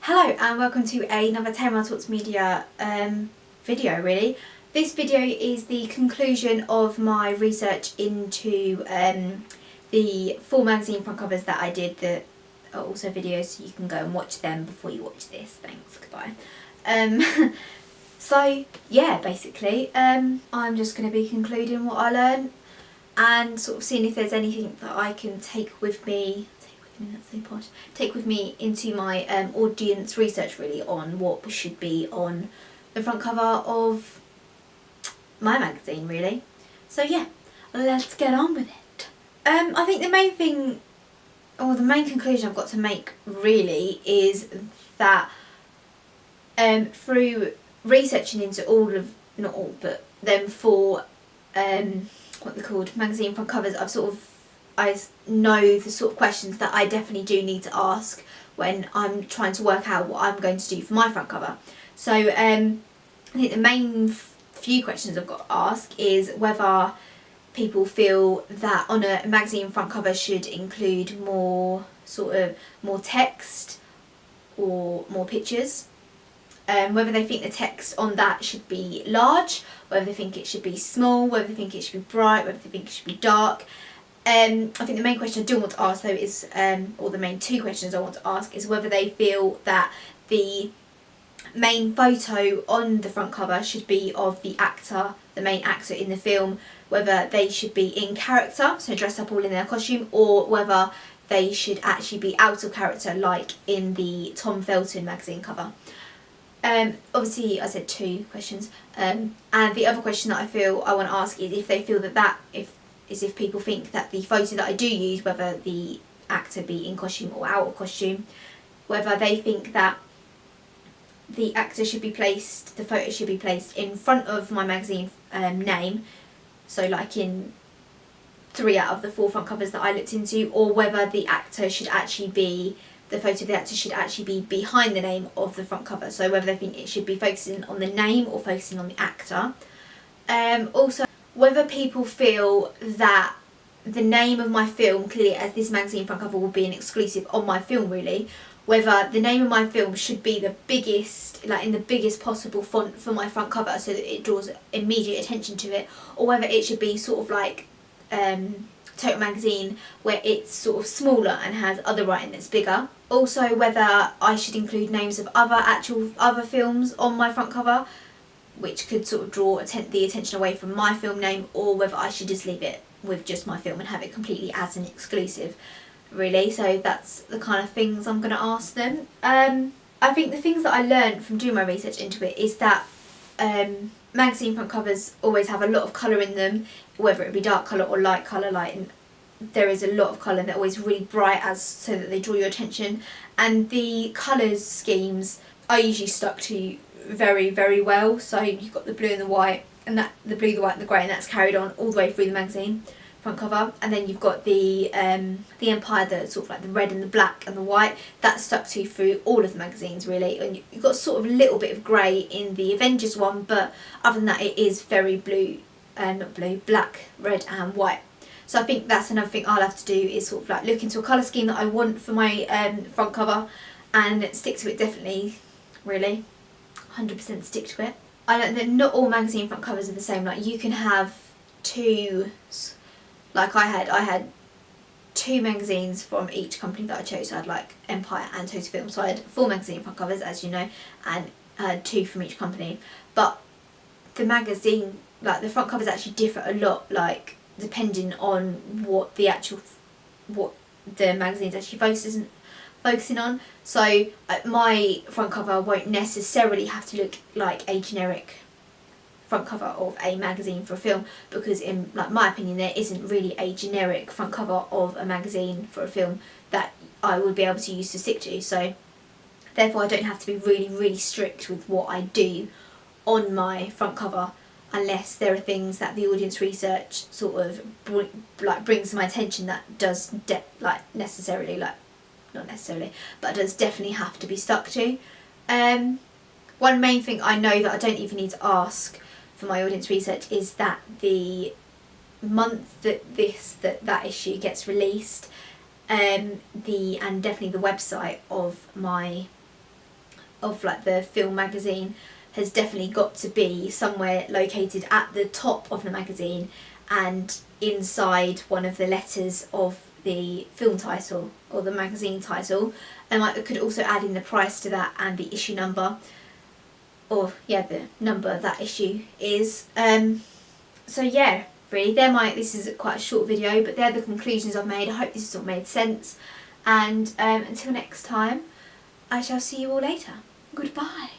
Hello and welcome to another Tamar Talks Media video really. This video is the conclusion of my research into the 4 magazine front covers that I did that are also videos, so you can go and watch them before you watch this. Thanks, goodbye. So yeah, basically I'm just going to be concluding what I learned and sort of seeing if there's anything that I can take with me into my audience research really on what should be on the front cover of my magazine really. So yeah, let's get on with it. I think the main thing, or the main conclusion I've got to make really, is that through researching into all of, not all, but them 4 what they're called, magazine front covers, I know the sort of questions that I definitely do need to ask when I'm trying to work out what I'm going to do for my front cover. So I think the main few questions I've got to ask is whether people feel that on a magazine front cover should include more text or more pictures. Whether they think the text on that should be large, whether they think it should be small, whether they think it should be bright, whether they think it should be dark. I think the main question I do want to ask though is, or the main 2 questions I want to ask, is whether they feel that the main photo on the front cover should be of the actor, the main actor in the film, whether they should be in character, so dressed up all in their costume, or whether they should actually be out of character like in the Tom Felton magazine cover. Obviously I said 2 questions, and the other question that I feel I want to ask is if they feel if people think that the photo that I do use, whether the actor be in costume or out of costume, whether they think that the actor should be placed, the photo should be placed in front of my magazine name, so like in 3 out of the 4 front covers that I looked into, or whether the actor should actually be, the photo of the actor should actually be behind the name of the front cover, so whether they think it should be focusing on the name or focusing on the actor. Also, whether people feel that the name of my film, clearly as this magazine front cover will be an exclusive on my film really, whether the name of my film should be the biggest, like in the biggest possible font for my front cover so that it draws immediate attention to it, or whether it should be sort of like Total Magazine where it's sort of smaller and has other writing that's bigger. Also whether I should include names of other films on my front cover, which could sort of draw the attention away from my film name, or whether I should just leave it with just my film and have it completely as an exclusive really. So that's the kind of things I'm going to ask them. I think the things that I learned from doing my research into it is that magazine front covers always have a lot of colour in them, whether it be dark colour or light colour. There is a lot of colour and they're always really bright so that they draw your attention, and the colours schemes I usually stuck to very, very well. So you've got the blue and the white, and the blue, the white and the grey, and that's carried on all the way through the magazine front cover. And then you've got the Empire, that's sort of like the red and the black and the white, that's stuck to through all of the magazines really. And you've got sort of a little bit of grey in the Avengers one, but other than that it is very blue, not blue, black, red and white. So I think that's another thing I'll have to do, is sort of like look into a colour scheme that I want for my front cover and stick to it definitely, really. 100% stick to it. I know that not all magazine front covers are the same. Like you can have 2, like I had 2 magazines from each company that I chose. So I had like Empire and Total Film, so I had 4 magazine front covers, as you know, and I had 2 from each company. But the magazine, like the front covers actually differ a lot, like depending on what the magazine's actually focusing on. So my front cover won't necessarily have to look like a generic front cover of a magazine for a film, because in my opinion there isn't really a generic front cover of a magazine for a film that I would be able to use to stick to. So therefore I don't have to be really, really strict with what I do on my front cover, unless there are things that the audience research sort of brings to my attention that does not necessarily, but does definitely have to be stuck to. One main thing I know that I don't even need to ask for my audience research is that the month that that issue gets released, and definitely the website of my of like the film magazine has definitely got to be somewhere located at the top of the magazine and inside one of the letters of the film title or the magazine title. And I could also add in the price to that and the issue number, or yeah, the number that issue is. So yeah, really, this is quite a short video, but they're the conclusions I've made. I hope this has all made sense, and until next time, I shall see you all later. Goodbye.